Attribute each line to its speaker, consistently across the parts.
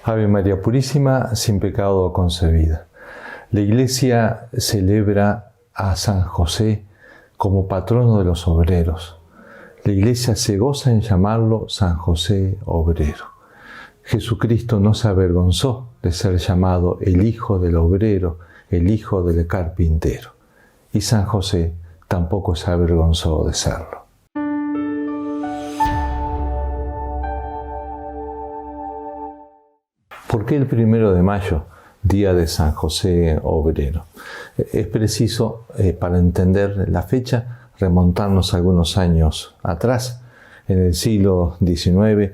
Speaker 1: Ave María Purísima, sin pecado concebida. La Iglesia celebra a San José como patrono de los obreros. La Iglesia se goza en llamarlo San José Obrero. Jesucristo no se avergonzó de ser llamado el Hijo del Obrero, el Hijo del Carpintero. Y San José tampoco se avergonzó de serlo. ¿Por qué el 1 de mayo, día de San José Obrero? Es preciso, para entender la fecha, remontarnos algunos años atrás, en el siglo XIX,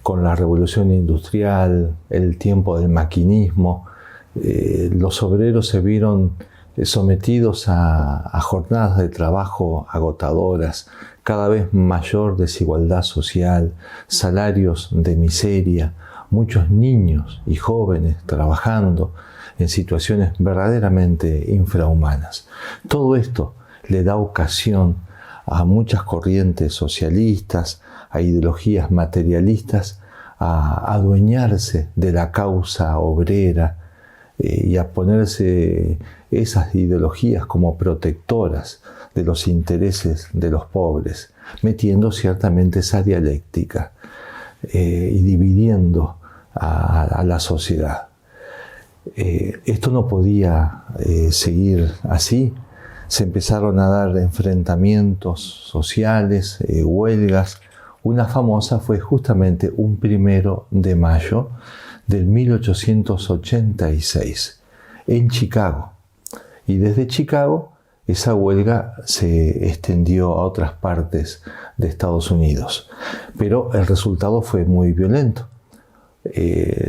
Speaker 1: con la revolución industrial, el tiempo del maquinismo, los obreros se vieron sometidos a jornadas de trabajo agotadoras, cada vez mayor desigualdad social, salarios de miseria, muchos niños y jóvenes trabajando en situaciones verdaderamente infrahumanas. Todo esto le da ocasión a muchas corrientes socialistas, a ideologías materialistas, a adueñarse de la causa obrera y a ponerse esas ideologías como protectoras de los intereses de los pobres, metiendo ciertamente esa dialéctica y dividiendo a la sociedad. Esto no podía seguir así. Se empezaron a dar enfrentamientos sociales, huelgas. Una famosa fue justamente un 1 de mayo del 1886 en Chicago. Y desde Chicago esa huelga se extendió a otras partes de Estados Unidos. Pero el resultado fue muy violento.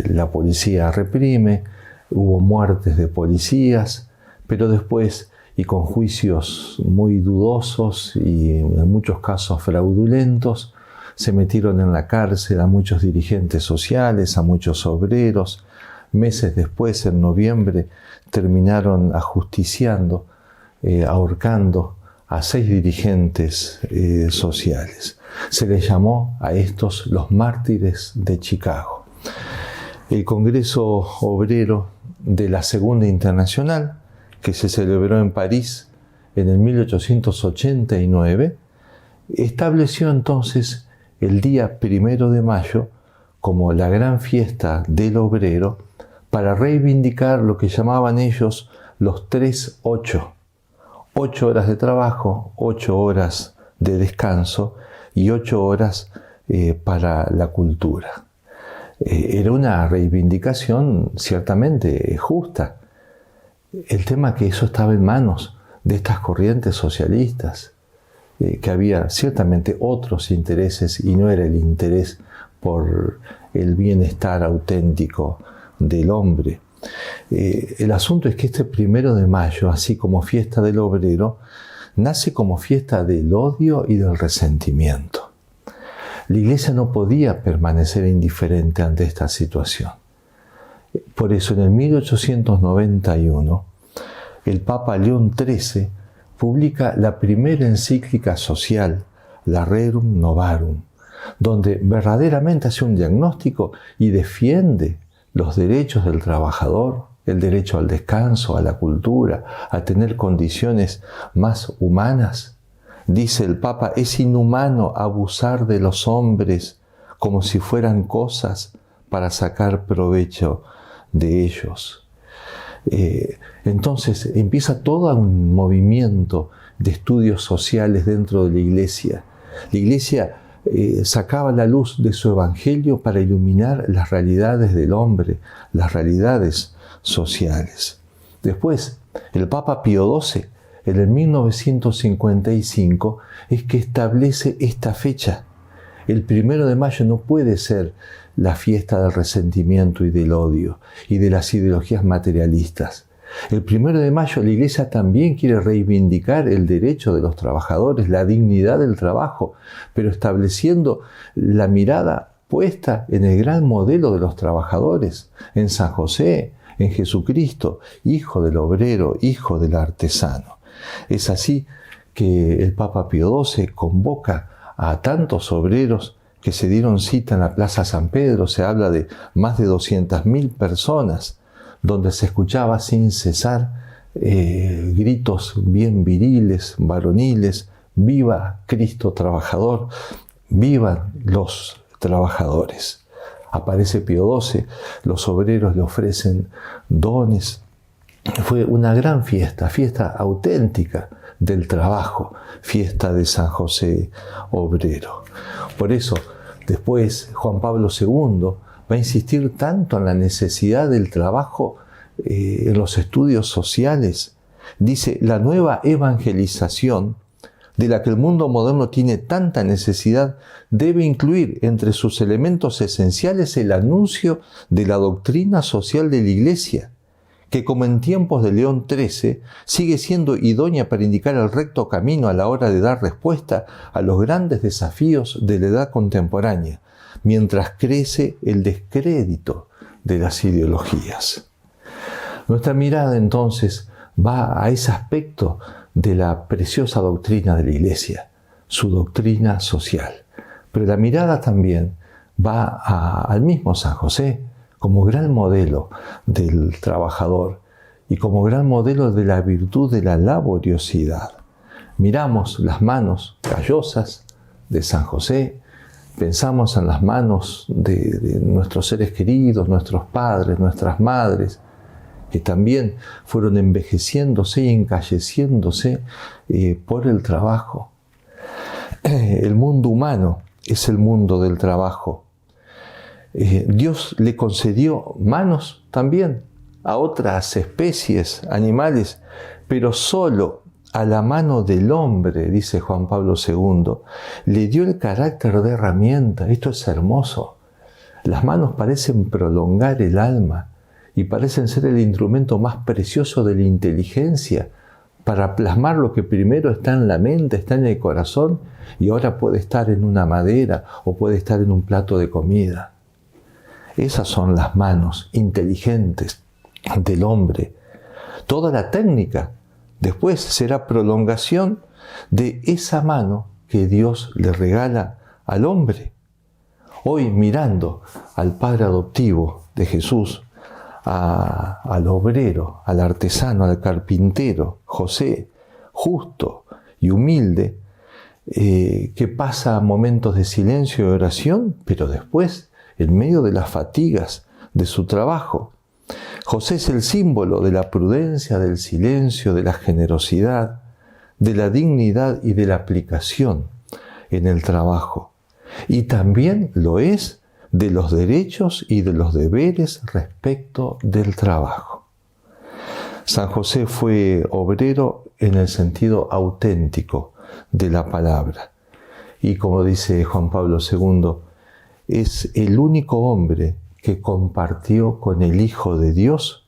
Speaker 1: La policía reprime, hubo muertes de policías, pero después, y con juicios muy dudosos y en muchos casos fraudulentos, se metieron en la cárcel a muchos dirigentes sociales, a muchos obreros. Meses después, en noviembre, terminaron ajusticiando, ahorcando a 6 dirigentes sociales. Se les llamó a estos los mártires de Chicago. El Congreso Obrero de la Segunda Internacional, que se celebró en París en el 1889, estableció entonces el día 1 de mayo como la gran fiesta del obrero para reivindicar lo que llamaban ellos los 3-8. 8 horas de trabajo, 8 horas de descanso y 8 horas para la cultura. Era una reivindicación ciertamente justa. El tema que eso estaba en manos de estas corrientes socialistas, que había ciertamente otros intereses y no era el interés por el bienestar auténtico del hombre. El asunto es que este 1 de mayo, así como fiesta del obrero, nace como fiesta del odio y del resentimiento. La Iglesia no podía permanecer indiferente ante esta situación. Por eso, en el 1891, el Papa León XIII publica la primera encíclica social, la Rerum Novarum, donde verdaderamente hace un diagnóstico y defiende los derechos del trabajador, el derecho al descanso, a la cultura, a tener condiciones más humanas. Dice el Papa, es inhumano abusar de los hombres como si fueran cosas para sacar provecho de ellos. Entonces empieza todo un movimiento de estudios sociales dentro de la Iglesia. La Iglesia sacaba la luz de su Evangelio para iluminar las realidades del hombre, las realidades sociales. Después, el Papa Pío XII, en el 1955, es que establece esta fecha. El 1 de mayo no puede ser la fiesta del resentimiento y del odio y de las ideologías materialistas. El 1 de mayo la Iglesia también quiere reivindicar el derecho de los trabajadores, la dignidad del trabajo, pero estableciendo la mirada puesta en el gran modelo de los trabajadores, en San José, en Jesucristo, hijo del obrero, hijo del artesano. Es así que el Papa Pío XII convoca a tantos obreros que se dieron cita en la Plaza San Pedro. Se habla de más de 200.000 personas, donde se escuchaba sin cesar gritos bien viriles, varoniles: ¡viva Cristo trabajador! ¡Vivan los trabajadores! Aparece Pío XII, los obreros le ofrecen dones. Fue una gran fiesta, fiesta auténtica del trabajo, fiesta de San José Obrero. Por eso, después Juan Pablo II va a insistir tanto en la necesidad del trabajo en los estudios sociales. Dice: la nueva evangelización, de la que el mundo moderno tiene tanta necesidad, debe incluir entre sus elementos esenciales el anuncio de la doctrina social de la Iglesia, que, como en tiempos de León XIII, sigue siendo idónea para indicar el recto camino a la hora de dar respuesta a los grandes desafíos de la edad contemporánea, mientras crece el descrédito de las ideologías. Nuestra mirada entonces va a ese aspecto de la preciosa doctrina de la Iglesia, su doctrina social. Pero la mirada también va al mismo San José, como gran modelo del trabajador y como gran modelo de la virtud de la laboriosidad. Miramos las manos callosas de San José, pensamos en las manos de nuestros seres queridos, nuestros padres, nuestras madres, que también fueron envejeciéndose y encalleciéndose por el trabajo. El mundo humano es el mundo del trabajo. Dios le concedió manos también a otras especies animales, pero solo a la mano del hombre, dice Juan Pablo II, le dio el carácter de herramienta. Esto es hermoso. Las manos parecen prolongar el alma y parecen ser el instrumento más precioso de la inteligencia para plasmar lo que primero está en la mente, está en el corazón, y ahora puede estar en una madera o puede estar en un plato de comida. Esas son las manos inteligentes del hombre. Toda la técnica después será prolongación de esa mano que Dios le regala al hombre. Hoy, mirando al Padre adoptivo de Jesús, al obrero, al artesano, al carpintero, José, justo y humilde, que pasa momentos de silencio y oración, pero después, en medio de las fatigas de su trabajo. José es el símbolo de la prudencia, del silencio, de la generosidad, de la dignidad y de la aplicación en el trabajo. Y también lo es de los derechos y de los deberes respecto del trabajo. San José fue obrero en el sentido auténtico de la palabra. Y como dice Juan Pablo II, es el único hombre que compartió con el Hijo de Dios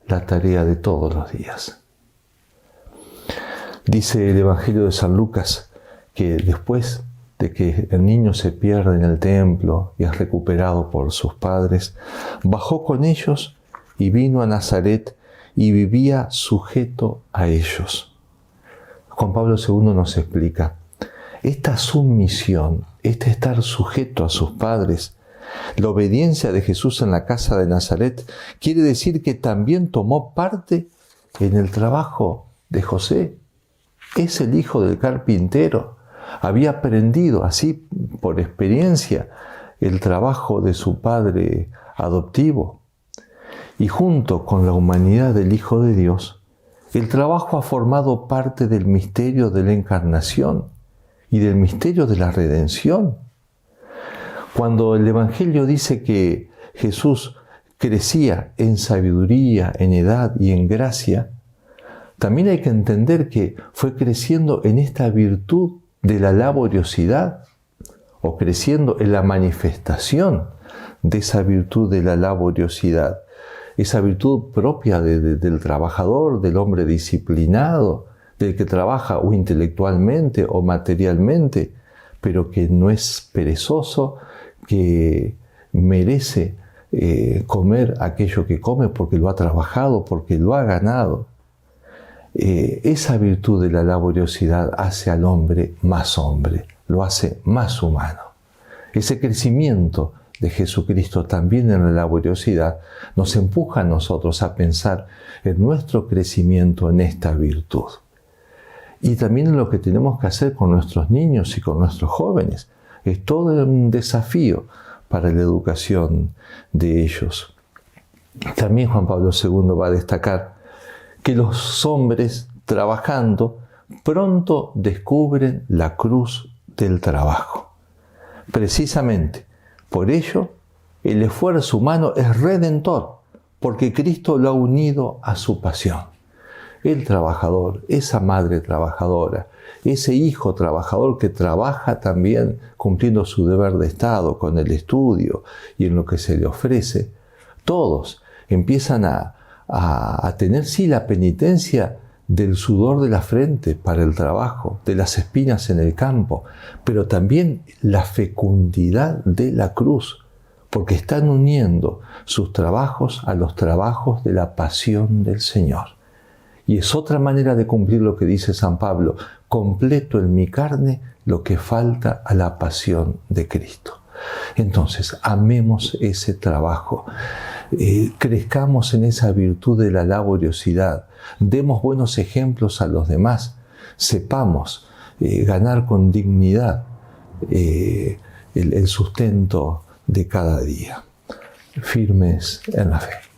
Speaker 1: la tarea de todos los días. Dice el Evangelio de San Lucas que después de que el niño se pierde en el templo y es recuperado por sus padres, bajó con ellos y vino a Nazaret y vivía sujeto a ellos. Juan Pablo II nos explica: esta sumisión, este estar sujeto a sus padres, la obediencia de Jesús en la casa de Nazaret, quiere decir que también tomó parte en el trabajo de José. Es el hijo del carpintero. Había aprendido así por experiencia el trabajo de su padre adoptivo. Y junto con la humanidad del Hijo de Dios, el trabajo ha formado parte del misterio de la encarnación y del misterio de la redención. Cuando el Evangelio dice que Jesús crecía en sabiduría, en edad y en gracia, también hay que entender que fue creciendo en esta virtud de la laboriosidad, o creciendo en la manifestación de esa virtud de la laboriosidad, esa virtud propia del trabajador, del hombre disciplinado, del que trabaja o intelectualmente o materialmente, pero que no es perezoso, que merece comer aquello que come porque lo ha trabajado, porque lo ha ganado. Esa virtud de la laboriosidad hace al hombre, lo hace más humano. Ese crecimiento de Jesucristo también en la laboriosidad nos empuja a nosotros a pensar en nuestro crecimiento en esta virtud. Y también en lo que tenemos que hacer con nuestros niños y con nuestros jóvenes. Es todo un desafío para la educación de ellos. También Juan Pablo II va a destacar que los hombres trabajando pronto descubren la cruz del trabajo. Precisamente por ello, el esfuerzo humano es redentor, porque Cristo lo ha unido a su pasión. El trabajador, esa madre trabajadora, ese hijo trabajador que trabaja también cumpliendo su deber de Estado con el estudio y en lo que se le ofrece, todos empiezan a tener sí la penitencia del sudor de la frente para el trabajo, de las espinas en el campo, pero también la fecundidad de la cruz, porque están uniendo sus trabajos a los trabajos de la pasión del Señor. Y es otra manera de cumplir lo que dice San Pablo: completo en mi carne lo que falta a la pasión de Cristo. Entonces, amemos ese trabajo, crezcamos en esa virtud de la laboriosidad, demos buenos ejemplos a los demás, sepamos ganar con dignidad el sustento de cada día. Firmes en la fe.